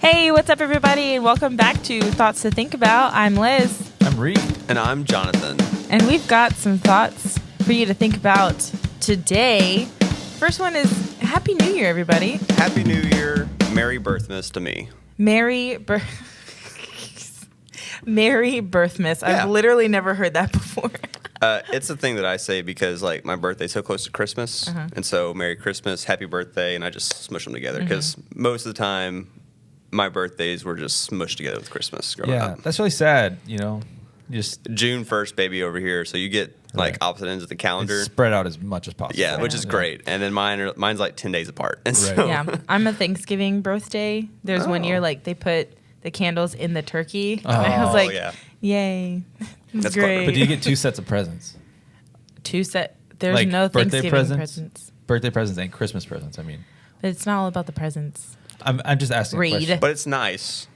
Hey, what's up, everybody, and welcome back to Thoughts to Think About. I'm Liz. I'm Reid. And I'm Johnathan. And we've got some thoughts for you to think about today. First one is Happy New Year, everybody. Happy New Year. Merry Birthmas to me. Merry Birthmas. Yeah. I've literally never heard that before. It's a thing that I say because, like, my birthday's so close to Christmas. And so Merry Christmas, Happy Birthday, and I just smush them together. Because most of the time, my birthdays were just smushed together with Christmas growing up. That's really sad, you know. Just June 1st, baby, over here. So you get, like, opposite ends of the calendar. It's spread out as much as possible. Yeah, which is great. And then mine's like 10 days apart. And so, Yeah, I'm a Thanksgiving birthday. There's one year, like, they put the candles in the turkey. And I was like, yay. That's great. clever. But do you get two sets of presents? There's Like no birthday Thanksgiving presents? Birthday presents and Christmas presents, I mean. But it's not all about the presents. I'm just asking Reid. a question. But it's nice.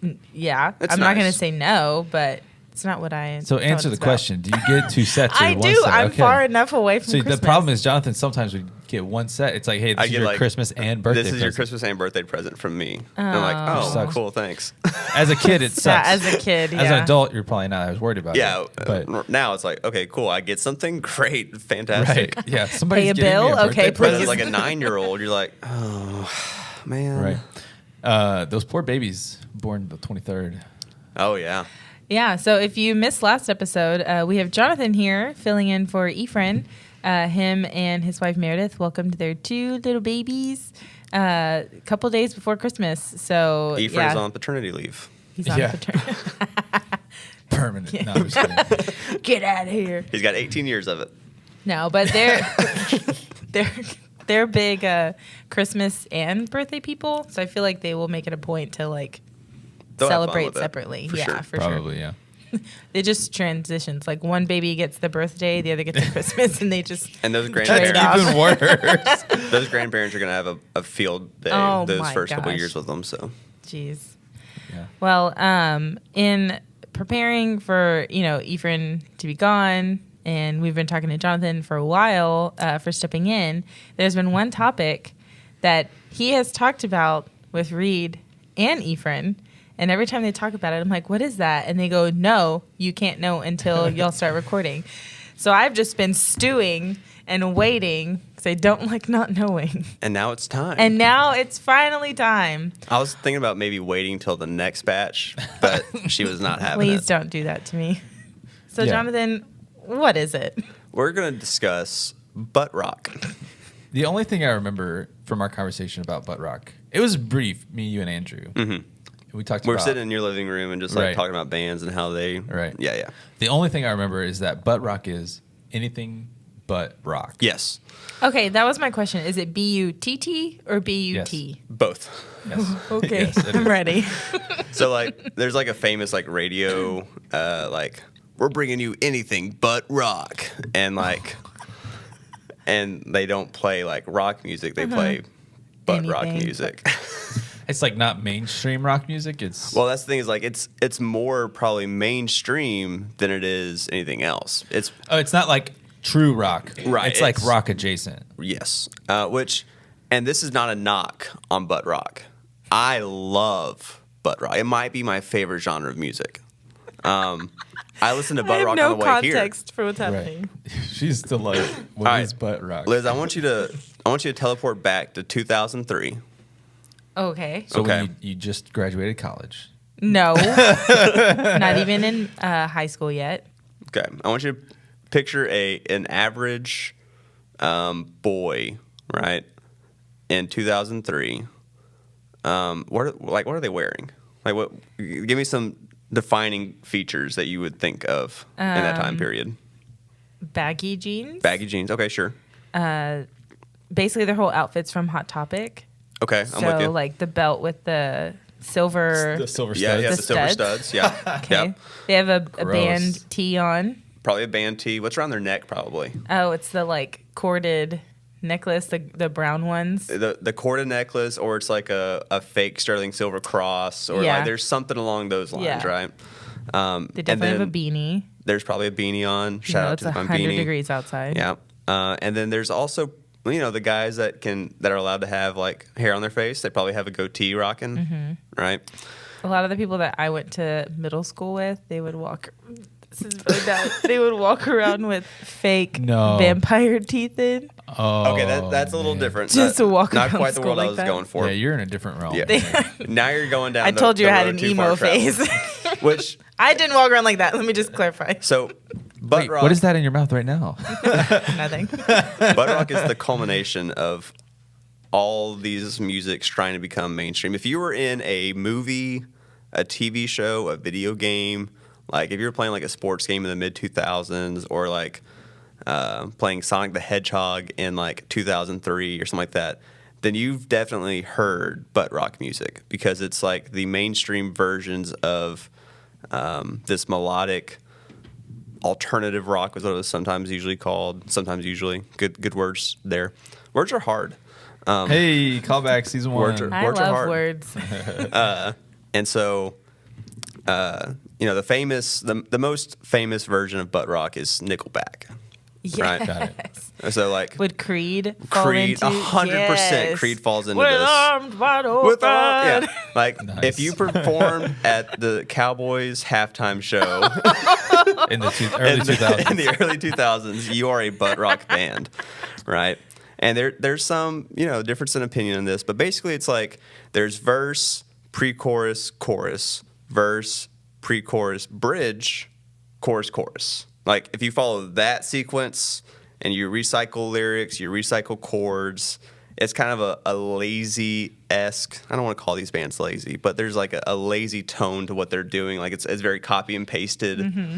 I'm not nice. going to say no, but it's not what I. So answer the question. Do you get two sets or I one do. set? I'm far enough away from See, Christmas. the problem is, Johnathan, sometimes we get one set. It's like, hey, this is your Christmas and birthday This is your present. Christmas and birthday present from me. And I'm like, oh, Sucks. cool, thanks. As a kid, it sucks. As a kid, As an adult, you're probably not as worried about Yeah, it. But now it's like, okay, cool. I get something great, fantastic. right, yeah. Somebody's Pay a getting bill? me a birthday Okay, But please. as like a 9-year-old, you're like, oh man, right. Those poor babies born the 23rd. Oh yeah. Yeah. So if you missed last episode, we have Johnathan here filling in for Ephraim. Him and his wife Meredith welcomed their 2 little babies a couple days before Christmas. So Ephraim's on paternity leave. He's on paternity. Permanent. Yeah. No, I'm just kidding. Get out of here. He's got 18 years of it. No, but they're big Christmas and birthday people. So I feel like they will make it a point to like They'll have fun celebrate with it, separately. for Yeah, sure. for Probably, sure. yeah. They just transitions. Like one baby gets the birthday, the other gets the Christmas, and they just And those trade grandparents, off. Even worse. those grandparents are gonna have a field day Oh, those my first couple gosh. years with them. So Jeez. Yeah. Well, in preparing for Ephraim to be gone, and we've been talking to Johnathan for a while for stepping in. There's been one topic that he has talked about with Reid and Ephraim, and every time they talk about it, I'm like, "What is that?" And they go, "No, you can't know until y'all start recording." So I've just been stewing and waiting because I don't like not knowing. and now it's time. And now it's finally time. I was thinking about maybe waiting till the next batch, but she was not having Please it. don't do that to me. So, Yeah. Johnathan, what is it? We're gonna discuss butt rock. The only thing I remember from our conversation about butt rock, it was brief, me, you, and Andrew. Mm-hmm. We talked We're about sitting in your living room and just like Right. talking about bands and how they. Right. Yeah. The only thing I remember is that butt rock is anything but rock. Yes. Okay, that was my question. Is it B-U-T-T or B-U-T? Both. Yes. Okay, Yes, it I'm is. ready. So like, there's like a famous like radio, like we're bringing you anything but rock, and like, and they don't play like rock music; they play butt rock Anything. music. It's like not mainstream rock music. It's Well, that's the thing is like it's more probably mainstream than it is anything else. It's it's not like true rock. Right, It's like it's- rock adjacent. yes, and this is not a knock on butt rock. I love butt rock. It might be my favorite genre of music. I listen to I butt have rock no on the way here. context for what's happening. She's still like, what All right. is butt rock? Liz, I want you to teleport back to 2003. Okay. So Okay. when you just graduated college. No. Not even in high school yet. Okay, I want you to picture an average boy, right, in 2003. What are they wearing? Like what? Give me some defining features that you would think of in that time period. Baggy jeans. Baggy jeans. Okay, sure. Basically, their whole outfit's from Hot Topic. Okay, I'm So, with you. like the belt with the silver. The silver Yeah, studs. yeah, The the silver studs? studs. Yeah. Okay. Yep. They have a Gross. band tee on. Probably a band tee. What's around their neck? Probably Oh, it's the like corded necklace, the brown ones. the corded necklace, or it's like a fake sterling silver cross, or Yeah. like there's something along those lines, Yeah. right? They And definitely have a then beanie. There's probably a beanie on. You Shout know, out it's to my 100 beanie. degrees outside. Yeah. And then there's also the guys that are allowed to have like hair on their face, they probably have a goatee rocking, right? A lot of the people that I went to middle school with, they would walk. This is really bad. They would walk around with fake vampire teeth in. Oh, Okay, that's a little different. Just to walk not around quite the school world I like was that. going for. Yeah, you're in a different realm. Yeah. Now you're going down. I told you the I had road an too emo far traveled. phase. Which I didn't walk around like that. Let me just clarify. so, butt Wait, rock. what is that in your mouth right now? Nothing. Butt rock is the culmination of all these musics trying to become mainstream. If you were in a movie, a TV show, a video game, like if you were playing like a sports game in the mid 2000s, or like playing Sonic the Hedgehog in like 2003 or something like that, then you've definitely heard butt rock music, because it's like the mainstream versions of this melodic alternative rock, was what it was sometimes usually called. Sometimes usually good words there. Words are hard. Hey, callback season 1. Words are I hard. love words. And so, the most famous version of butt rock is Nickelback. Yes. Got So like Would Creed fall Creed, into? 100% Yes. Creed falls into With this. arms wide open. With yeah. Like Nice. if you performed at the Cowboys halftime show in the early 2000s. in the early 2000s, you are a butt rock band, right? And there's some difference in opinion on this, but basically it's like there's verse, pre-chorus, chorus, verse, pre-chorus, bridge, chorus, chorus. Like if you follow that sequence and you recycle lyrics, you recycle chords, it's kind of a lazy-esque. I don't want to call these bands lazy, but there's like a lazy tone to what they're doing. Like it's very copy and pasted. Mm-hmm.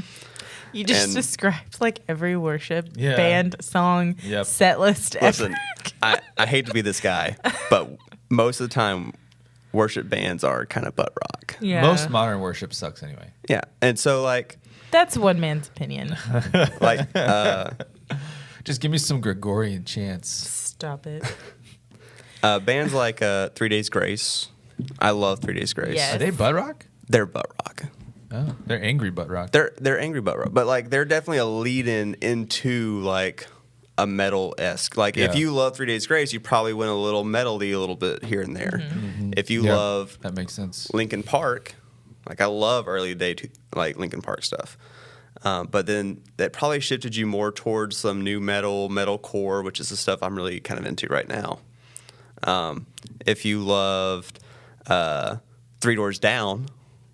You just And- described like every worship Yeah. band song Yep. set list Listen, ever. I hate to be this guy, but most of the time, worship bands are kind of butt rock. Yeah. Most modern worship sucks anyway. Yeah, and so That's one man's opinion. like Just give me some Gregorian chants. Stop it. bands like 3 Days Grace. I love 3 Days Grace. Yes. Are they butt rock? They're butt rock. Oh, they're angry butt rock. They're angry butt rock, but like they're definitely a lead-in into like a metal-esque. Like if Yeah. you love 3 Days Grace, you probably went a little metal-y a little bit here and there. Mm-hmm. If you Yeah, love that makes sense. Linkin Park, like I love early day like Linkin Park stuff. But then that probably shifted you more towards some new metalcore, which is the stuff I'm really kind of into right now. If you loved Three Doors Down,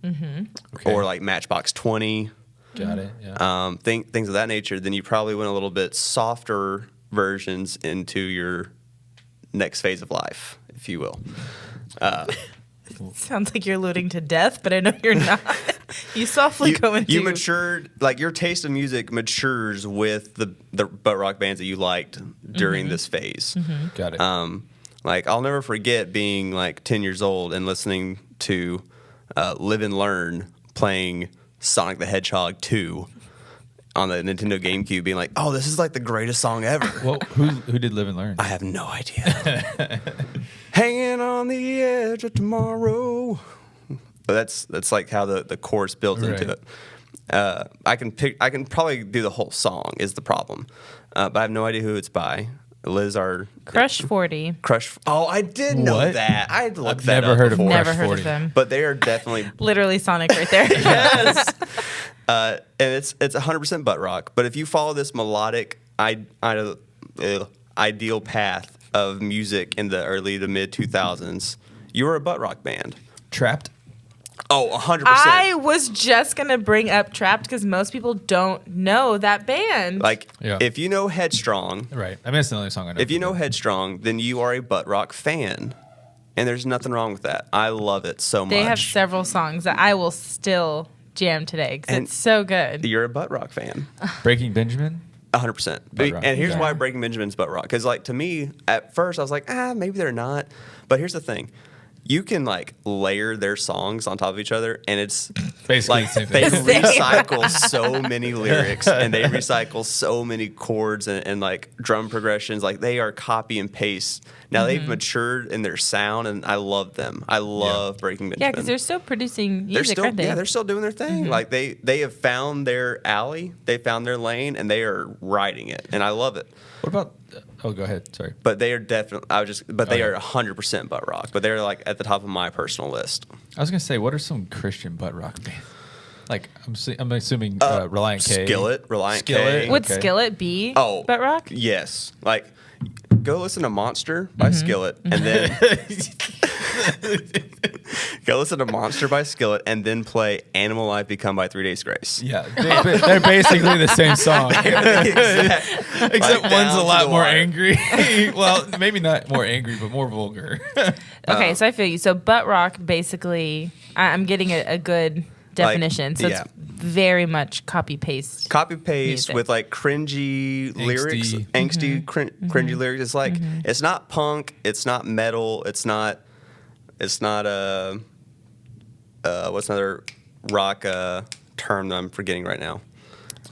Okay. or like Matchbox 20, Got it. Yeah. things of that nature, then you probably went a little bit softer versions into your next phase of life, if you will. Sounds like you're alluding to death, but I know you're not. You softly go into. You matured, like your taste of music matures with the butt rock bands that you liked during this phase. Got it. Like I'll never forget being like 10 years old and listening to Live and Learn playing Sonic the Hedgehog 2 on the Nintendo GameCube, being like, "Oh, this is like the greatest song ever." Well, who did Live and Learn? I have no idea. Hanging on the edge of tomorrow. But that's like how the chorus builds into Right. it. I can probably do the whole song is the problem, but I have no idea who it's by. Liz, our Crush 40. Crush. Oh, I did know What? that. I had to look I've that never up heard of before. Crush Never heard 40. of them. But they are definitely Literally Sonic right there. yes. And it's 100% butt rock. But if you follow this melodic ideal path of music in the early to mid 2000s, you were a butt rock band. Trapped. Oh, 100%. I was just going to bring up Trapped because most people don't know that band. Like, Yeah. if you know Headstrong, Right. I mean, that's the only song I know. if you know from them. Headstrong, then you are a butt rock fan. And there's nothing wrong with that. I love it so much. they have several songs that I will still jam today because And it's so good. You're a butt rock fan. Breaking Benjamin. 100%. Butt rock. And here's Yeah. why Breaking Benjamin's butt rock. Because, like, to me, at first, I was like, maybe they're not. But here's the thing. You can, like, layer their songs on top of each other, and it's Basically like the same they thing. recycle so many lyrics, and they recycle so many chords and like, drum progressions. Like, they are copy and paste. Now, they've matured in their sound, and I love them. I love Breaking Benjamin. Yeah, because they're still producing They're music, still, aren't they? yeah, they're still doing their thing. Like they have found their alley, they found their lane, and they are riding it, and I love it. What about Oh, go ahead. Sorry. But they are definitely. They Okay. are 100% butt rock. But they're like at the top of my personal list. I was gonna say, what are some Christian butt rock bands? Like I'm assuming Reliant K. Skillet, Reliant Skillet. K. Would Okay. Skillet be Oh, butt rock? Yes. Like, go listen to Monster by Skillet, and then go listen to Monster by Skillet, and then play Animal Life Become by 3 Days Grace. Yeah, they're basically the same song, Except except like one's a down to lot the more wire. angry. Well, maybe not more angry, but more vulgar. Okay, so I feel you. So butt rock, basically, I'm getting a good definition. So yeah. it's very much copy paste. Copy paste Music. with like cringy lyrics, angsty, cringy lyrics. It's like it's not punk, it's not metal, it's not what's another rock term that I'm forgetting right now.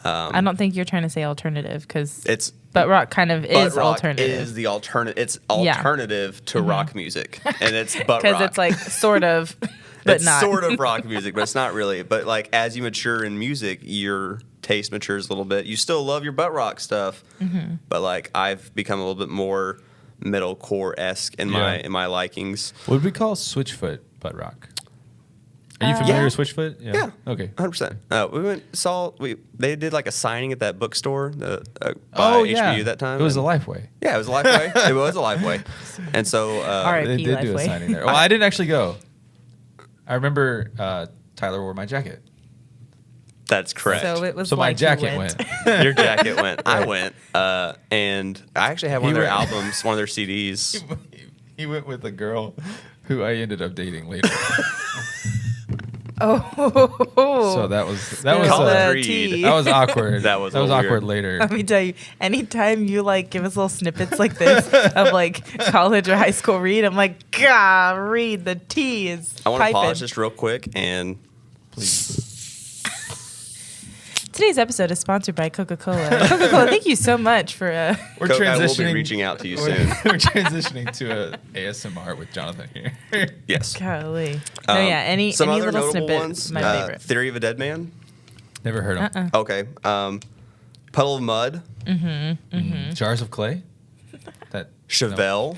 I don't think you're trying to say alternative because It's butt rock kind of is butt rock alternative. is the alternative. It's alternative to rock music, and it's butt rock Because it's like sort of, but it's not. sort of rock music, but it's not really. But like as you mature in music, your taste matures a little bit. You still love your butt rock stuff, but like I've become a little bit more metalcore-esque in my likings. What would we call Switchfoot butt rock? Are you familiar Yeah. with Switchfoot? Yeah. Okay. 100%. They did like a signing at that bookstore by Oh HBU yeah. that time. It was a and- Lifeway. Yeah, it was a Lifeway. It was a Lifeway. And so Alright. They RIP did do a Lifeway. signing there. Well, I didn't actually go. I remember Tyler wore my jacket. that's correct. So it was So my like you jacket went. Your jacket went. I went. And I actually have one of He their went- albums, one of their CDs. He went with a girl who I ended up dating later. Oh, So that was College the Reid. tea. that was awkward. That was a awkward weird- later. Let me tell you, anytime you like give us little snippets like this of like college or high school Reid, I'm like, God, Reid, the tea is I want to piping. pause just real quick and Please. Today's episode is sponsored by Coca-Cola. Coca-Cola, thank you so much for. We're Coke, I will be transitioning. reaching out to you we're, soon. we're transitioning to a ASMR with Johnathan here. Yes. Golly. No, yeah, any some other little notable snippet, ones. my favorite. Theory of a Dead Man. Never heard of him. Okay. Puddle of Mud. Jars of Clay. That Chevelle.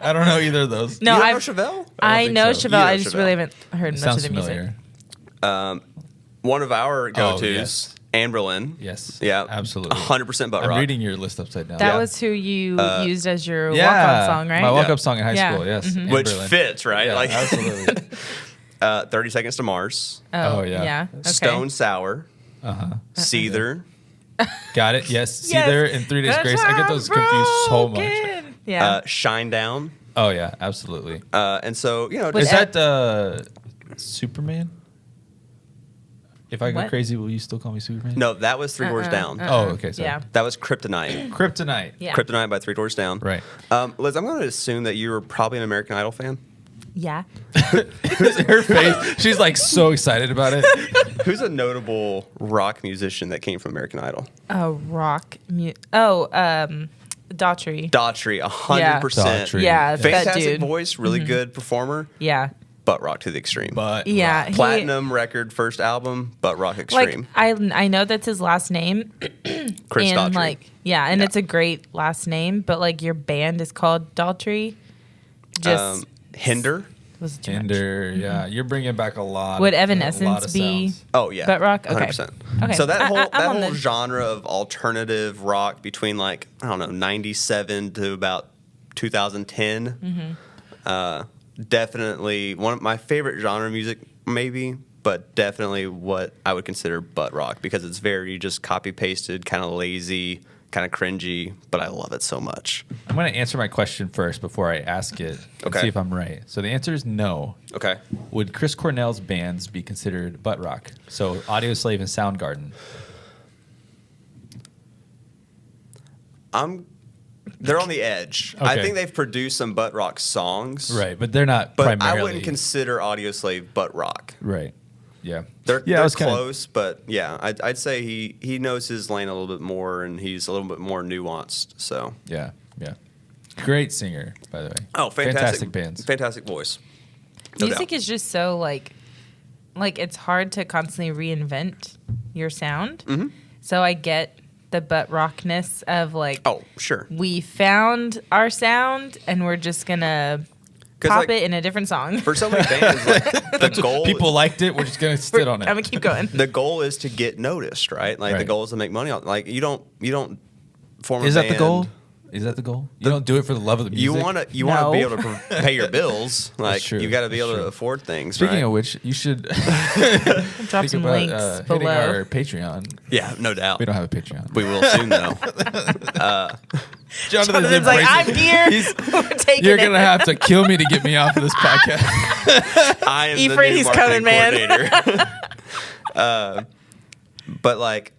I don't know either of those. No, you don't I know Chevelle? I think know so. Chevelle. You know I just Chevelle. really haven't heard It much of sounds the music. familiar. One of our go-tos, yes. Amberlin. Yes. Yeah. Absolutely. 100% butt I'm rock. reading your list upside down. That Yeah. was who you used as your yeah. walk-on song, right? My walk-up Yeah. song in high Yeah. school. Yes. Which Amberlin. fits, right? Yeah, like absolutely. 30 Seconds to Mars. Oh, yeah. Yeah. Okay. Stone Sour. Uh-huh. Seether. Got it. Yes. Yes. Seether and 3 Days Cause Grace. I get those confused so much. broken. Yeah. Shine Down. Oh yeah, absolutely. And so, With Is Ed- that Superman? If I go What? crazy, will you still call me Superman? no, that was Three Doors Down. Oh, okay. Sorry. Yeah. That was Kryptonite. Kryptonite. Yeah. Kryptonite by Three Doors Down. Right. Liz, I'm going to assume that you were probably an American Idol fan. Yeah. Her face. She's like so excited about it. Who's a notable rock musician that came from American Idol? Daughtry. Daughtry, 100%. Daughtry. Yeah, that Fantastic dude. voice, really good performer, Yeah. butt rock to the extreme. But Yeah. he- Platinum record, first album, butt rock Like extreme. I know that's his last name. Chris and Daughtry. like and Yeah. it's a great last name, but like your band is called Daughtry. Just Hinder. was too much. Tinder. Yeah, you're bringing back a lot. Would a lot Evanescence of be sounds. Oh yeah, butt rock? Okay. 100%. Okay. So that I'm whole on the- genre of alternative rock between like I don't know 97 to about 2010, definitely one of my favorite genre of music, maybe, but definitely what I would consider butt rock because it's very just copy pasted, kind of lazy, kind of cringy, but I love it so much. I'm going to answer my question first before I ask it and Okay. see if I'm right. So the answer is no. Okay. Would Chris Cornell's bands be considered butt rock? So Audioslave and Soundgarden. They're on the edge. I Okay. think they've produced some butt rock songs, Right, but they're not but primarily. I wouldn't consider Audioslave butt rock. Right. Yeah. They're I was kinda- close, but yeah, I'd say he knows his lane a little bit more, and he's a little bit more nuanced. So Yeah. Yeah. Great singer, by the way. oh, fantastic bands. fantastic voice. No Music doubt. is just so like it's hard to constantly reinvent your sound. Mm-hmm. So I get the butt rockness of like, Oh, sure. we found our sound and we're just gonna 'Cause, pop like, it in a different song. For so many bands, like the goal, People liked it. We're just gonna sit on I'm it. gonna keep going. the goal is to get noticed, right? Like the Right. goal is to make money on. Like you don't form. Is a that the band. goal? Is that the goal? You don't do it for the love of the music. You want to No. be able to pay your bills. Like true. you got to be That's able to true. afford things. Speaking right? of which, you should Drop think some about, links hitting below. our Patreon. yeah, no doubt. We don't have a Patreon. We will soon though. Jonathan's like, I'm here. We're taking You're it. gonna have to kill me to get me off of this podcast. I am the Ephraim, new he's marketing coming, man. coordinator. But like,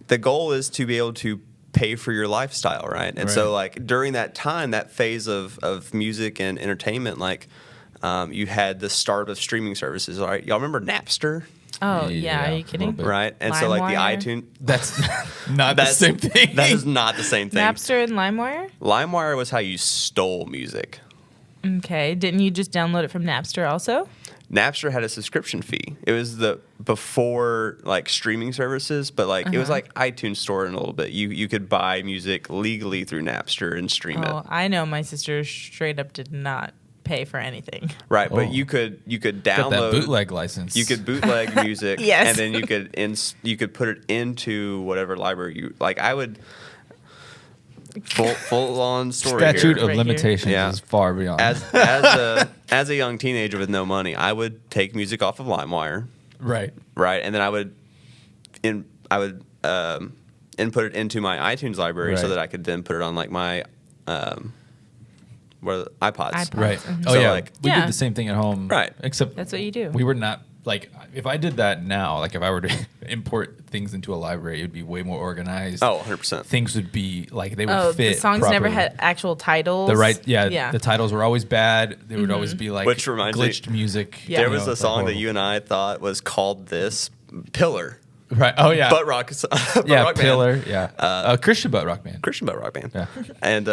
the goal is to be able to pay for your lifestyle, right? And so Right. like during that time, that phase of music and entertainment, like you had the start of streaming services. All right, y'all remember Napster, Oh, yeah. Are Yeah, you a kidding? little bit. right? And so like the LimeWire? iTunes. That's not the same thing. That is not the same thing. Napster and LimeWire? LimeWire was how you stole music. Okay. Didn't you just download it from Napster also? Napster had a subscription fee. It was the before like streaming services, but like it was like iTunes Store in a little bit. You could buy music legally through Napster and stream Oh, it. I know my sister straight up did not pay for anything. Right, Oh. but you could Got download that bootleg license. You could bootleg music, Yes. and then you could put it into whatever library you like. I would full on story Statute here. of Right limitations Yeah. is far beyond. As a young teenager with no money, I would take music off of LimeWire, right. right, and then I would input it into my iTunes library so Right. that I could then put it on like my iPods. iPods. Right. Mhm. Oh So, yeah. like- We Yeah. did the same thing at home. Right. Except That's what you do. we were not like if I did that now, like if I were to import things into a library, it would be way more organized. Oh, 100%. Things would be like they would Oh, fit. the songs never properly. had actual titles. the right. Yeah, Yeah. The titles were always bad. They would always be like Which reminds me- glitched music. Yeah. There you was know, a it's, like, song that horrible. you and I thought was called this Pillar. Right. Oh yeah. Butt rock, butt yeah. rock band. Pillar. Yeah. Christian butt rock band. Christian butt rock band. Yeah. And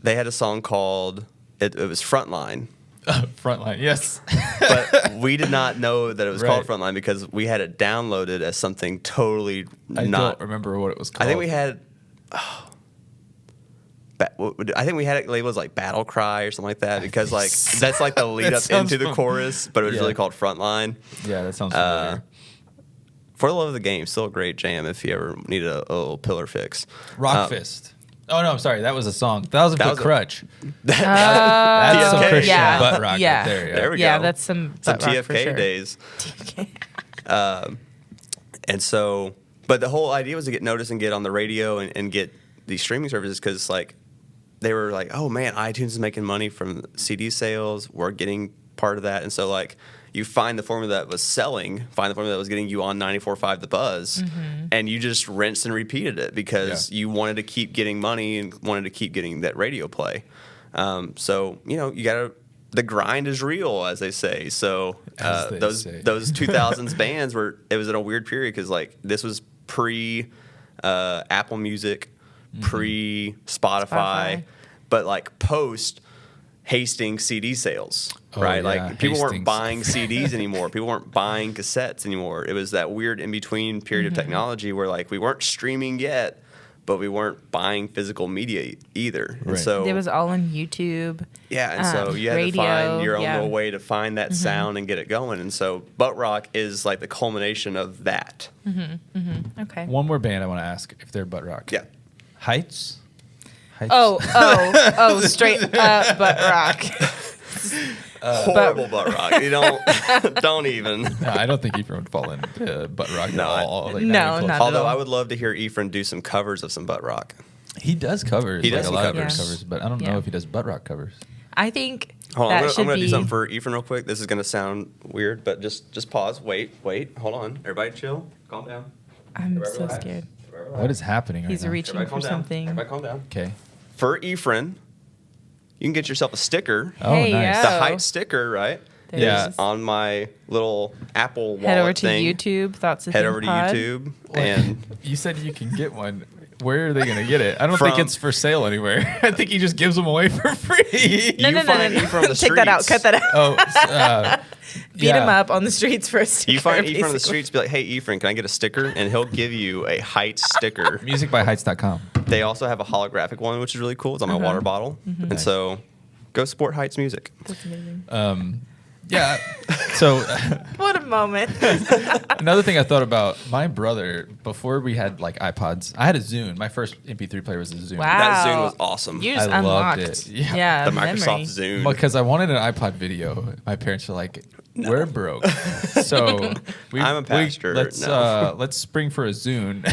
they had a song called it was Frontline, Frontline. Yes. but we did not know that it was called Right. Frontline because we had it downloaded as something totally I not. don't remember what it was called. I think we had. I think we had it labeled as like Battle Cry or something like that because like that's like the lead That up sounds into the fun. chorus, but it was Yeah. really called Frontline. Yeah, that sounds familiar. For the love of the game, still a great jam if you ever need a little pillar fix. Rock Fist. Oh no, I'm sorry. That was a song. Thousand That Foot was a- Crutch. That- That's some TFK. Christian Yeah. butt rock Yeah. right there. Yeah. There we Yeah, go. that's some some butt rock for TFK sure. days. And so, but the whole idea was to get noticed and get on the radio and get these streaming services because, like, they were like, oh man, iTunes is making money from CD sales. We're getting part of that. And so, like, you find the formula that was selling, find the formula that was getting you on 94.5 The Buzz, and you just rinsed and repeated it because you wanted to keep getting money and wanted to keep getting that radio play. So, you know, you got to. The grind is real, as they say. So As they those say. 2000s bands it was in a weird period because like this was pre Apple Music, pre Spotify, Spotify. but like post Hastings CD sales, Oh, right? yeah, Like people weren't Hastings. buying CDs anymore. People weren't buying cassettes anymore. It was that weird in between period of technology where like we weren't streaming yet, but we weren't buying physical media either. And Right. so It was all on YouTube. yeah, and so you had to radio, find your own yeah. little way to find that sound and get it going. And so butt rock is like the culmination of that. Okay. One more band I want to ask if they're butt rock. Yeah. Heights. Straight up butt rock. Horrible butt rock. You don't even. No, I don't think Ephraim would fall into butt rock No, at all. Like, No, even close. not at Although all. I would love to hear Ephraim do some covers of some butt rock. He does covers. He like does a some lot of covers. covers, but I don't Yeah. know if he does butt rock covers. I think Hold on, that I'm should gonna be. do something for Ephraim real quick. This is gonna sound weird, but just pause. Wait, hold on. Everybody chill. Calm down. I'm Everybody so relax. scared. Everybody relax. What is happening right He's now? reaching Everybody for calm down. something. Everybody calm down. Okay. For Ephraim, you can get yourself a sticker. Oh, Hey, nice. yeah. The Oh. height sticker, right? There Yeah. it is. On my little Apple wallet Head over to thing. YouTube. Thoughts of Head Thing over to Pod. YouTube and You said you can get one. where are they going to get it? I don't think it's for sale anywhere. I think he just gives them away for free. No. From the Take that out. streets. Cut that out. Oh, Beat him up on the streets for a sticker. You find Ephraim on the basically. streets, be like, "Hey, Ephraim, can I get a sticker?" And he'll give you a Heights sticker. Musicbyheights.com. They also have a holographic one, which is really cool. It's on my water bottle, and so go support Heights music. That's amazing. Yeah. So What a moment. another thing I thought about, my brother, before we had like iPods, I had a Zune. My first MP3 player was a Zune. Wow. That Zune was awesome. You just I loved unlocked. it. Yeah. The memory. Microsoft Zune. Because I wanted an iPod video. My parents were like, "We're broke, so I'm a pastor. let's spring for a Zune,"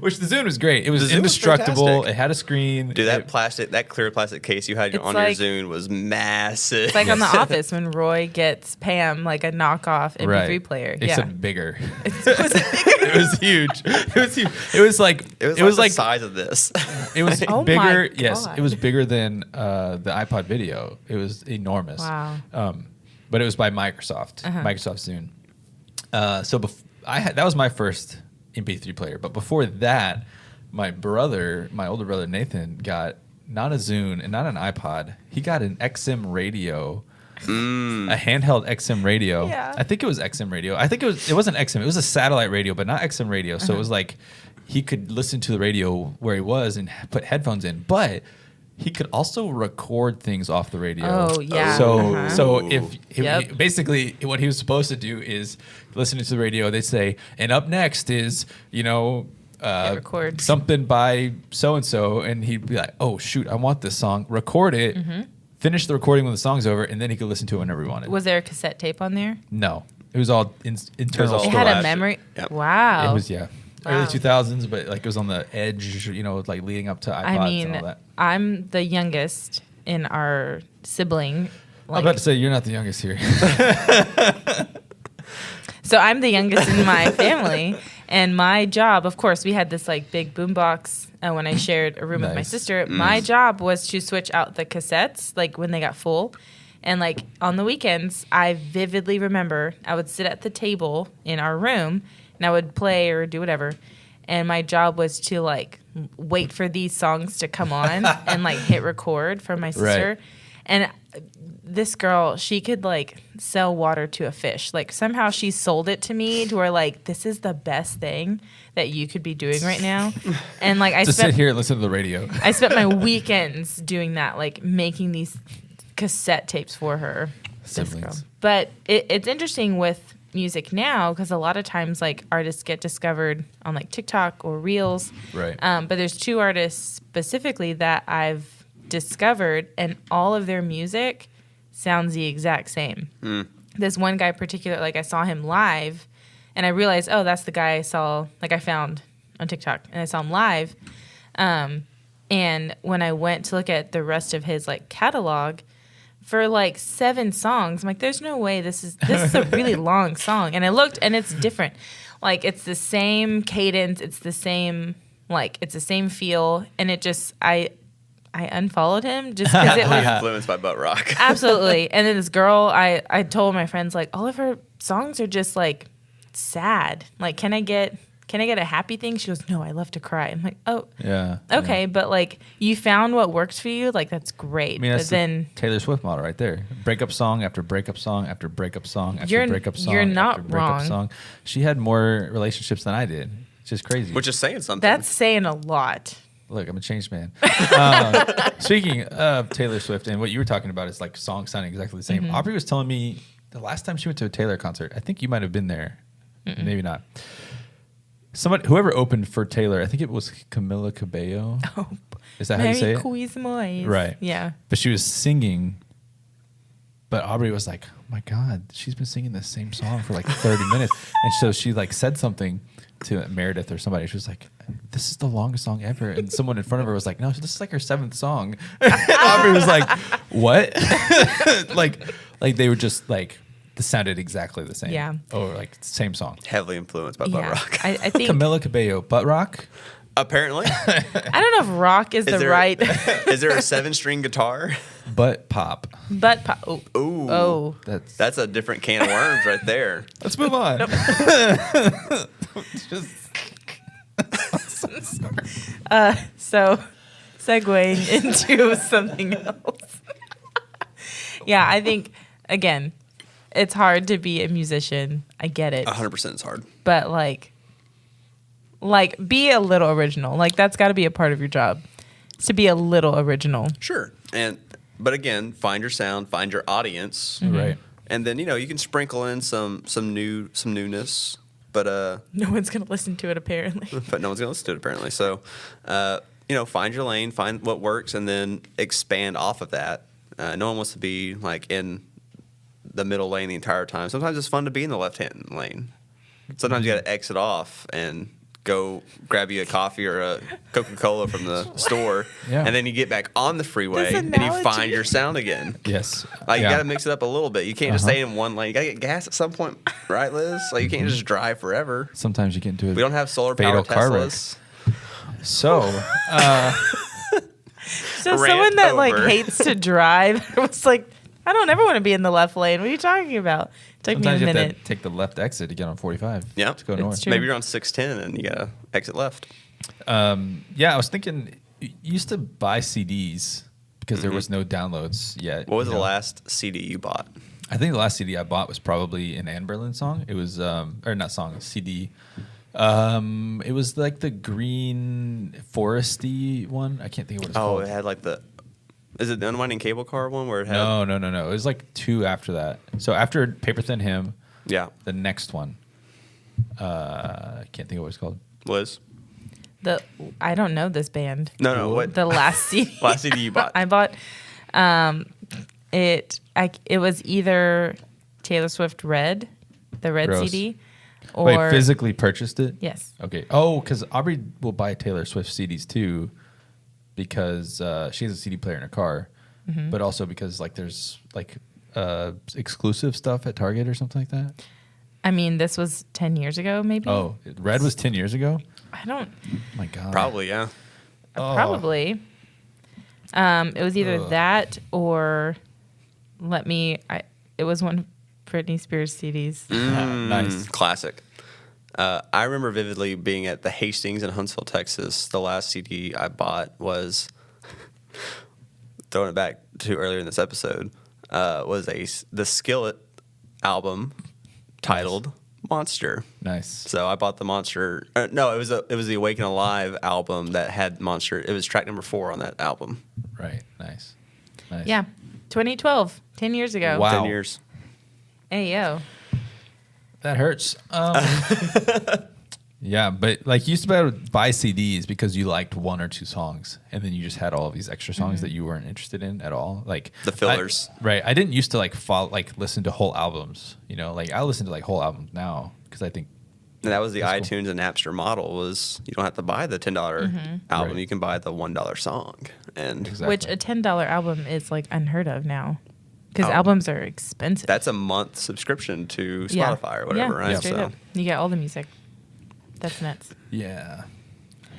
which the Zune was great. It was The Zune was indestructible. fantastic. It had a screen. Dude, that clear plastic case you had It's on like- your Zune was massive. It's like on The Office when Roy gets Pam like a knockoff MP3 right. player. Except bigger. Was it bigger? It was huge. It was huge. It was like it was like the size of this. It was Oh my bigger. Yes, God. it was bigger than the iPod Video. It was enormous. Wow. But it was by Microsoft. Microsoft Zune. So that was my first MP3 player. But before that, my older brother Nathan, got not a Zune and not an iPod. He got an XM radio. A handheld XM radio. Yeah. I think it was XM radio. I think it wasn't XM. It was a satellite radio, but not XM radio. So it was like he could listen to the radio where he was and put headphones in, but he could also record things off the radio. Oh, yeah. So if Yep. basically what he was supposed to do is listening to the radio, they'd say, and up next is, record. something by so and so, and he'd be like, "Oh shoot, I want this song." Record it, finish the recording when the song's over, and then he could listen to it whenever he wanted. Was there a cassette tape on there? No, it was all internal. all It storage. had a Flash. memory. Yep. Wow. It was Wow. early 2000s, but like it was on the edge, like leading up to iPods I and all mean, that. I'm the youngest in our sibling. I was about to say you're not the youngest here. So I'm the youngest in my family, and my job, of course, we had this like big boombox when I shared a room with my Nice. sister. My job was to switch out the cassettes, like when they got full, and like on the weekends, I vividly remember I would sit at the table in our room, and I would play or do whatever, and my job was to like wait for these songs to come on and like hit record for my sister, Right. and this girl, she could like sell water to a fish. Like somehow she sold it to me to where like this is the best thing that you could be doing right now. And like I Just sit spent here and listen to the radio. I spent my weekends doing that, like making these cassette tapes for her. This girl. Siblings. But it's interesting with music now because a lot of times like artists get discovered on like TikTok or Reels. Right. But there's two artists specifically that I've discovered, and all of their music sounds the exact same. This one guy in particular, like I saw him live, and I realized, oh, that's the guy I found on TikTok, and I saw him live. And when I went to look at the rest of his like catalog, for like 7 songs, I'm like, there's no way this is a really long song. And I looked, and it's different. Like it's the same cadence, it's the same feel, and it just I unfollowed him just because it was Influenced by butt rock. absolutely. And then this girl, I told my friends like all of her songs are just like sad. Like, can I get a happy thing? She goes, no, I love to cry. I'm like, oh, Yeah. okay, but like you found what works for you. Like that's great. I mean, that's but then the Taylor Swift model right there. Breakup song after breakup song after breakup song after You're- breakup song. you're not after breakup wrong. song. She had more relationships than I did. It's just crazy. Which is saying something. that's saying a lot. Look, I'm a changed man. Speaking of Taylor Swift, and what you were talking about is like songs sounding exactly the same. Mm-hmm. Aubrey was telling me the last time she went to a Taylor concert, I think you might have been there. Maybe not. Whoever opened for Taylor, I think it was Camila Cabello. Oh, Is that how you say it? Cuismois. Right. Yeah. But she was singing. But Aubrey was like, "Oh my God, she's been singing the same song for like 30 minutes." And so she like said something to Meredith or somebody. She was like, "This is the longest song ever." And someone in front of her was like, "No, this is like her 7th song." Aubrey was like, "What?" like they were just like, this sounded exactly the same. Yeah. Or like same song. heavily influenced by butt Yeah. rock. I think Camila Cabello, butt rock. Apparently. I don't know if rock is the right Is there a 7-string guitar? Butt pop. but oh, Ooh. oh. That's a different can of worms right there. Let's move on. So, segueing into something else. Yeah, I think, again, it's hard to be a musician. I get it. 100% is hard. But, like, be a little original. Like, that's got to be a part of your job. Is to be a little original. Sure. But again, find your sound, find your audience. Mm-hmm. Right. And then, you can sprinkle in some newness. But No one's going to listen to it, apparently. but no one's gonna listen to it apparently. So, find your lane, find what works, and then expand off of that. No one wants to be like in the middle lane the entire time. Sometimes it's fun to be in the left-hand lane. Sometimes you got to exit off and go grab you a coffee or a Coca-Cola from the store, Yeah. and then you get back on the freeway This and you analogy. find your sound again. Yes. Like, you Yeah. got to mix it up a little bit. You can't just stay in one lane. You got to get gas at some point, right, Liz? Like, you can't just drive forever. Sometimes you get into it. We don't have solar Fatal powered car wreck. Teslas. So, So Rant someone that like over. hates to drive was like, I don't ever want to be in the left lane. What are you talking about? It took sometimes me you a have minute. to take the left exit to get on 45. Yeah. To go It's north. true. Maybe you're on 610 and you got to exit left. Yeah, I was thinking, you used to buy CDs because there was no downloads yet. What was you the know? last CD you bought? I think the last CD I bought was probably an Ann Berlin song. It was, or not song, a CD. It was like the green foresty one. I can't think of what it's Oh, called. it had like is it the Unwinding Cable Car one where it had? No. It was like two after that. So after Paper Thin Hymn, Yeah. the next one. I can't think of what it's called. Liz? I don't know this band. No. What? The last CD. Last CD you bought? I bought. It was either Taylor Swift Red, the Red Gross. CD, or Wait, physically purchased it? yes. Okay. Oh, because Aubrey will buy Taylor Swift CDs too, because she has a CD player in her car, but also because like there's like exclusive stuff at Target or something like that. I mean, this was 10 years ago, maybe. Oh, Red was 10 years ago. I don't. Oh my God. Probably, yeah. Oh. Probably. It was either Ugh. that or it was one of Britney Spears CDs. Nice. Classic. I remember vividly being at the Hastings in Huntsville, Texas. The last CD I bought was, throwing it back to earlier in this episode, was the Skillet album titled Monster. Nice. So I bought the Monster. No, it was the Awaken Alive album that had Monster. It was track number 4 on that album. Right. Nice. Yeah. 2012, 10 years ago. Wow. 10 years. Hey, yo. That hurts. Yeah, but like you used to be able to buy CDs because you liked one or two songs, and then you just had all of these extra songs that you weren't interested in at all. Like The fillers. Right. I didn't used to listen to whole albums. You know, like I listen to like whole albums now because I think And that was the That's cool. iTunes and Napster model. Was you don't have to buy the $10 album, Right. you can buy the $1 song. And Exactly. Which a $10 album is like unheard of now because Oh. albums are expensive. that's a month subscription to Yeah. Spotify or whatever, Yeah, right? straight up. You get all the music. That's nuts. Yeah.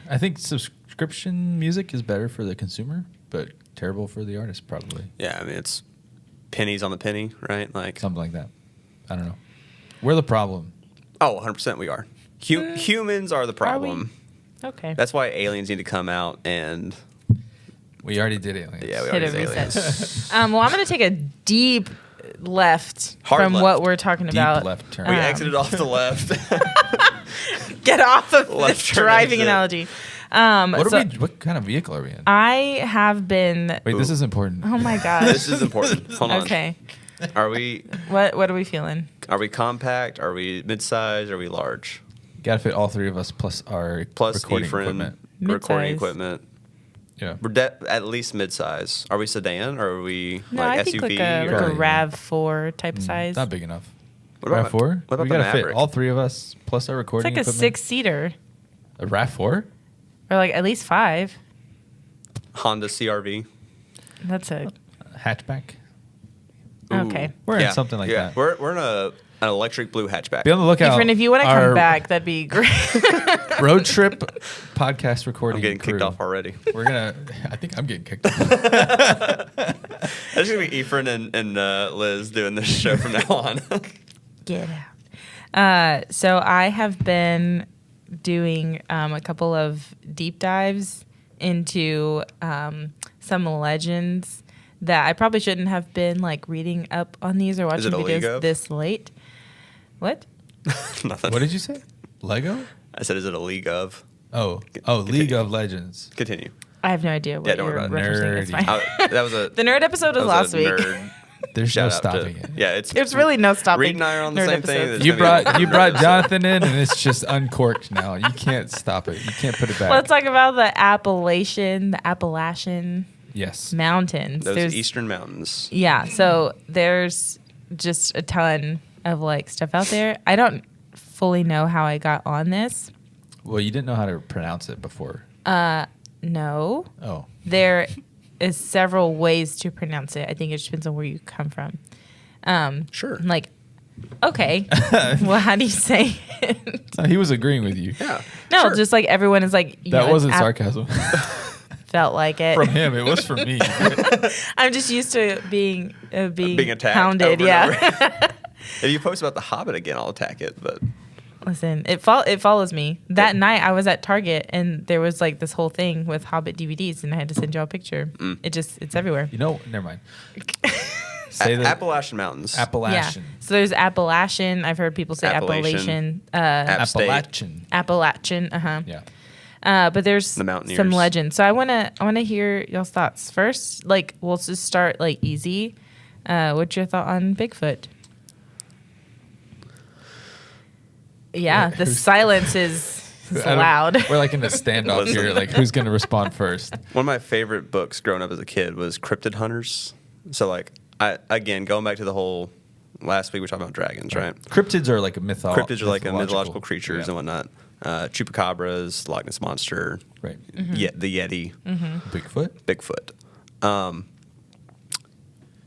I think subscription music is better for the consumer, but terrible for the artist, probably. Yeah, I mean it's pennies on the penny, right? Like Something like that. I don't know. We're the problem. 100% we are. Humans are the problem. Okay. That's why aliens need to come out and We already did aliens. yeah, we Hit already a did reset. aliens. Well, I'm going to take a deep left Hard from left. what we're talking Deep about. left turn. We Um, exited off the left. Get off of Left this turn driving exit. analogy. What kind of vehicle are we in? I have been. Wait, this is important. Oh my gosh. This is important. Hold on. Okay. Are we What are we feeling? compact? Are we mid-size? Are we large? Got to fit all three of us plus our Plus recording Ephraim, equipment. recording Mid-size. equipment. Yeah. We're at least mid-size. Are we sedan or are we No, like I think SUV? like a or- RAV4 type size. Not big enough. What about- RAV4? what about we the got to fit Maverick? all three of us plus our It's recording like a equipment. 6-seater A RAV4? or like at least 5. Honda CRV. That's a Hatchback? okay. We're in something like that. We're in an electric blue hatchback. Be on the lookout. Efren, if you want to Our come back, that'd be great. road trip podcast recording. I'm getting kicked crew. off already. We're gonna. I think I'm getting kicked off. That's gonna be Ephraim and Liz doing this show from now on. Get out. So I have been doing a couple of deep dives into some legends that I probably shouldn't have been like reading up on these or watching videos this late. What? Nothing. What did you say? Lego? I said, is it a league of? Oh, Continue. League of Legends. Continue. I have no idea what don't you're worry about it. referencing. It's Nerdy. fine. That was a The nerd episode was last week. There's no Shout out stopping to, it. Yeah, There's really no stopping. Reid and I are on the nerd same thing. episodes. It's You gonna be brought a you nerd brought episode. Jonathan in, and it's just uncorked now. You can't stop it. You can't put it back. Let's talk about the Appalachian Yes. mountains. Those eastern mountains. Yeah, so there's just a ton of like stuff out there. I don't fully know how I got on this. Well, you didn't know how to pronounce it before. No, Oh. there is several ways to pronounce it. I think it just depends on where you come from. Sure. I'm like, okay, well, how do you say it? So he was agreeing with you. Yeah. No, sure. just like everyone is like, you That know, wasn't it's sarcasm. felt like it. From him. It was from me. I'm just used to being attacked. hounded. over and Yeah. over. If you post about the Hobbit again, I'll attack it. But Listen, it follows me. That night I was at Target and there was like this whole thing with Hobbit DVDs and I had to send y'all a picture. It's everywhere. You know, never mind. Say the Appalachian Mountains. Appalachian. Yeah. So there's Appalachian. I've heard people say Appalachian. Appalachian. App State. Appalachian. Appalachian. Uh-huh. Yeah. But there's The Mountaineers. some legends. So I wanna hear y'all's thoughts. First, like we'll just start like easy. What's your thought on Bigfoot? Yeah, the silence is loud. We're like in a standoff Listen. here. Like, who's going to respond first? One of my favorite books growing up as a kid was Cryptid Hunters. So, like, going back to the whole last week, we were talking about dragons, right? Cryptids are like a Cryptids are like mythological creatures yeah. and whatnot. Chupacabras, Loch Ness Monster, Right. the Yeti, Bigfoot. Bigfoot.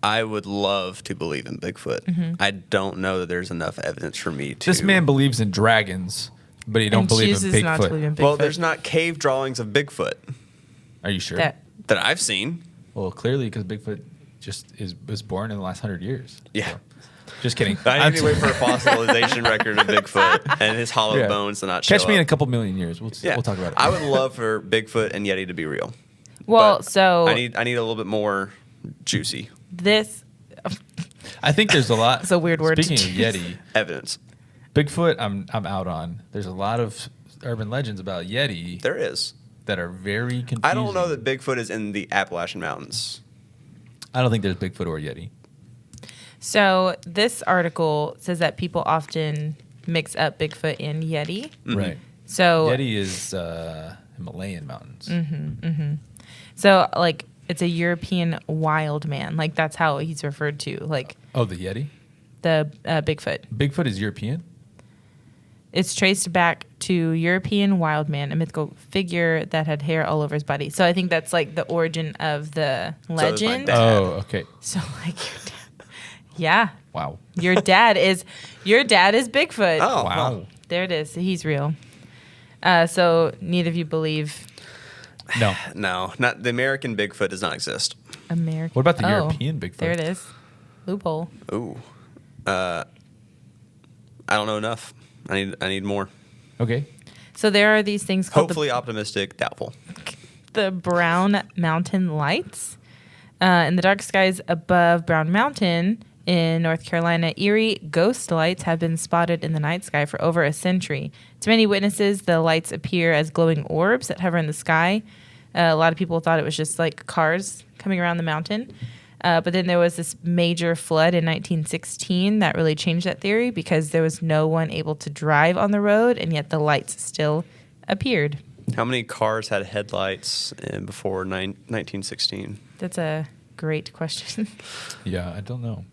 I would love to believe in Bigfoot. I don't know that there's enough evidence for me to. This man believes in dragons, but he don't And believe in chooses not to believe in Bigfoot. Bigfoot. Well, there's not cave drawings of Bigfoot Are you sure? that. that I've seen. Well, clearly, because Bigfoot just was born in the last 100 years. Yeah. So, just kidding. I need to wait for a fossilization record of Bigfoot and his hollow Yeah. bones to not show Catch me in a up. couple million years. We'll talk about it. I would love for Bigfoot and Yeti to be real. Well, But so I need a little bit more juicy this. I think there's a lot. It's a weird word to Speaking of choose. Yeti, evidence. Bigfoot, I'm out on. There's a lot of urban legends about Yeti There is. that are very confusing. I don't know that Bigfoot is in the Appalachian Mountains. I don't think there's Bigfoot or Yeti. So this article says that people often mix up Bigfoot and Yeti. Right. So Yeti is Himalayan mountains. So like it's a European wild man. Like that's how he's referred to. Like Oh, the Yeti? the Bigfoot. Bigfoot is European? It's traced back to European wild man, a mythical figure that had hair all over his body. So I think that's like the origin of the So is my legend. dad. Oh, okay. So like your dad, yeah, Wow. your dad is Bigfoot. Oh, Wow. There it is. He's real. So neither of you believe No. No, not the American Bigfoot does not exist. American. What about the European Bigfoot? There it is. Loophole. Ooh. I don't know enough. I need more. Okay. So there are these things called Hopefully optimistic, doubtful. the Brown Mountain Lights. In the dark skies above Brown Mountain in North Carolina, eerie ghost lights have been spotted in the night sky for over a century. To many witnesses, the lights appear as glowing orbs that hover in the sky. A lot of people thought it was just like cars coming around the mountain. But then there was this major flood in 1916 that really changed that theory because there was no one able to drive on the road, and yet the lights still appeared. How many cars had headlights before 1916? That's a great question. Yeah, I don't know.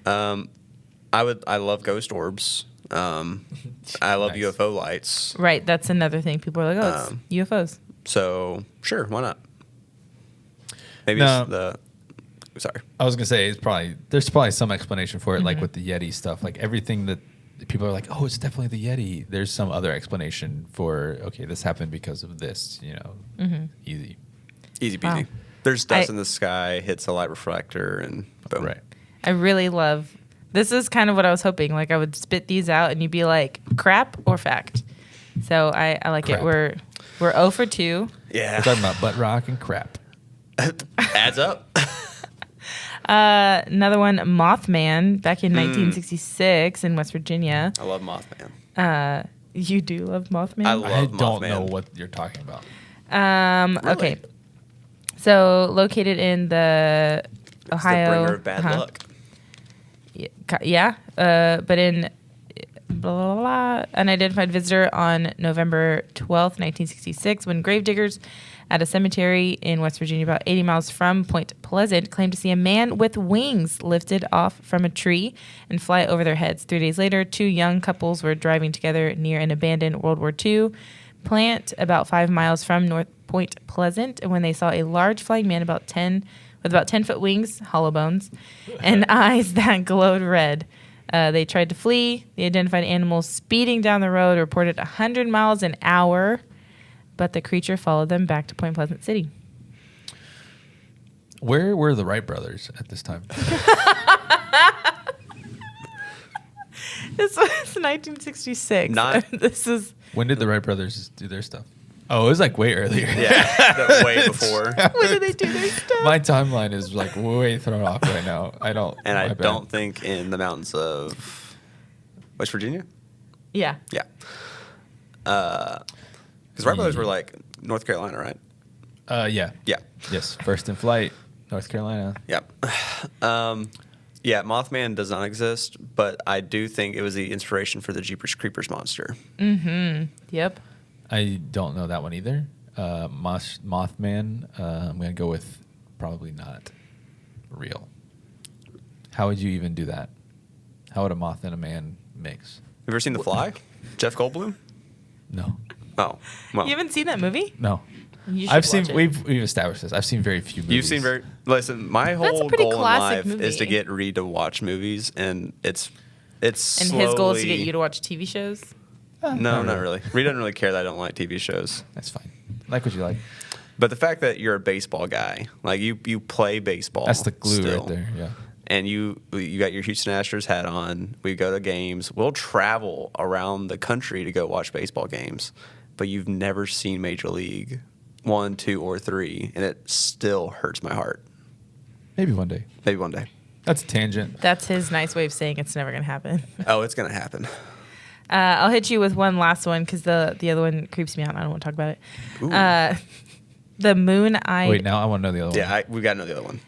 I love ghost orbs. I love Nice. UFO lights. Right, that's another thing. People are like, oh, it's UFOs. So sure, why not? Maybe No. it's the. Sorry. I was gonna say there's probably some explanation for it, like with the Yeti stuff. Like everything that people are like, oh, it's definitely the Yeti. There's some other explanation for okay, this happened because of this. You know, easy. Easy peasy. Wow. There's dust in the sky, hits a light reflector, and boom. Right. I really love. This is kind of what I was hoping. Like I would spit these out, and you'd be like, crap or fact. So I like Crap. it. We're 0 for 2. Yeah. We're talking about butt rock and crap. Adds up. Another one, Mothman, back in 1966 in West Virginia. I love Mothman. You do love Mothman? I I love don't Mothman. know what you're talking about. Really? Okay. So located in the It's Ohio. the bringer of bad luck. Yeah. But in blah, blah, blah, unidentified visitor on November 12th, 1966, when gravediggers at a cemetery in West Virginia, about 80 miles from Point Pleasant, claimed to see a man with wings lifted off from a tree and fly over their heads. 3 days later, 2 young couples were driving together near an abandoned World War II plant about 5 miles from North Point Pleasant, and when they saw a large flying man with about 10-foot wings, hollow bones, and eyes that glowed red. They tried to flee. The identified animal speeding down the road reported 100 miles an hour, but the creature followed them back to Point Pleasant City. Where were the Wright brothers at this time? This was 1966. This is When did the Wright brothers do their stuff? Oh, it was like way earlier. Yeah, way before. when did they do their stuff? My timeline is like way thrown off right now. I don't. And my I bad. don't think in the mountains of West Virginia. Yeah. Yeah. Because Wright brothers were like North Carolina, right? Yeah. Yeah. Yes. First in flight, North Carolina. Yep. Yeah, Mothman does not exist, but I do think it was the inspiration for the Jeepers Creepers monster. Yep. I don't know that one either. Mothman. I'm gonna go with probably not real. How would you even do that? How would a moth and a man mix? Have you ever seen The Fly? Jeff Goldblum? No. Oh, well. You haven't seen that movie? No. You should I've seen. watch it. We've established this. I've seen very few movies. You've seen very. Listen, my That's a whole pretty goal in classic life is to movie. get Reid to watch movies, and it's And slowly, his goal is to get you to watch TV shows? No, not really. Reid doesn't really care that I don't like TV shows. That's fine. Like what you like. But the fact that you're a baseball guy, like you play baseball. That's the glue still, right there. Yeah. And you got your Houston Astros hat on. We go to games. We'll travel around the country to go watch baseball games. But you've never seen Major League 1, 2, or 3, and it still hurts my heart. Maybe one day. Maybe one day. That's a tangent. That's his nice way of saying it's never going to happen. Oh, it's gonna happen. I'll hit you with one last one because the other one creeps me out. I don't want to talk about it. Ooh. The moon-eyed. Wait, now I want to know the other one. Yeah, we got to know the other one.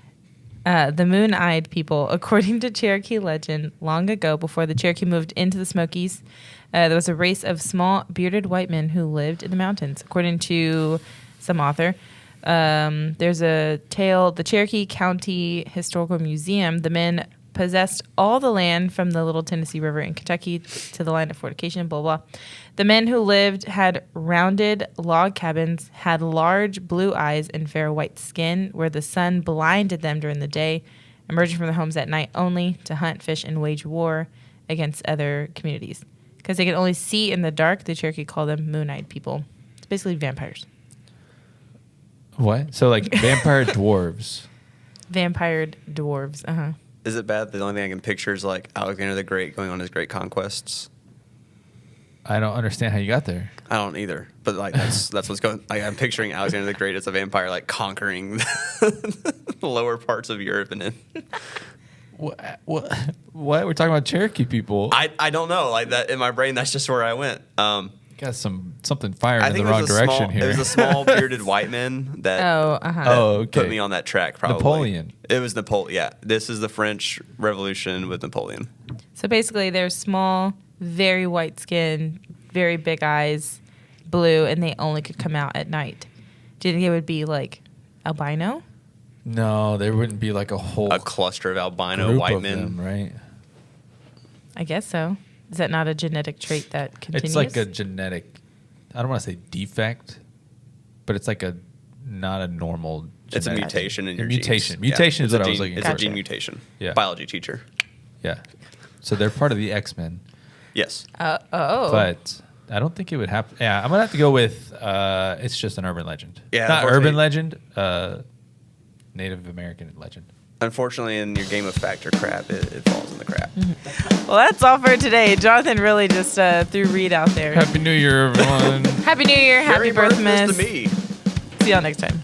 The moon-eyed people, according to Cherokee legend, long ago, before the Cherokee moved into the Smokies, there was a race of small, bearded white men who lived in the mountains. According to some author, there's a tale, the Cherokee County Historical Museum, the men possessed all the land from the Little Tennessee River in Kentucky to the line of fortification, blah, blah. The men who lived had rounded log cabins, had large blue eyes and fair white skin, where the sun blinded them during the day, emerging from their homes at night only to hunt, fish, and wage war against other communities. Because they could only see in the dark, the Cherokee called them moon-eyed people. It's basically vampires. What? So like vampire dwarves. Vampired dwarves, uh-huh. Is it bad? The only thing I can picture is like Alexander the Great going on his great conquests. I don't understand how you got there. I don't either, but like that's what's going. Like I'm picturing Alexander the Great as a vampire, like conquering the lower parts of Europe, and then What? We're talking about Cherokee people. I don't know. Like that in my brain, that's just where I went. Got something firing I in think the wrong direction small, here. It was a small bearded white man that Okay. put me on that track. Probably Napoleon. It was Napoleon. Yeah, this is the French Revolution with Napoleon. So basically, they're small, very white skin, very big eyes, blue, and they only could come out at night. Do you think it would be like albino? No, there wouldn't be like a whole A cluster of albino group white of men. them, right? I guess so. Is that not a genetic trait that continues? It's like a genetic. I don't want to say defect, but it's like not a normal. It's a genetic- mutation in a your mutation. genes. Mutation is It's what a I was gene- looking It's for. a gene mutation. Yeah. Biology teacher. Yeah. So they're part of the X-Men, Yes. but I don't think it would happen. Yeah, I'm gonna have to go with. It's just an urban legend. Yeah, not unfortunately- urban legend. Native American legend. unfortunately, in your game of fact or crap, it falls in the crap. Well, that's all for today. Johnathan really just threw Reid out there. Happy New Year, everyone. Happy New Year. Happy Merry Birthmas. to me. See y'all next time.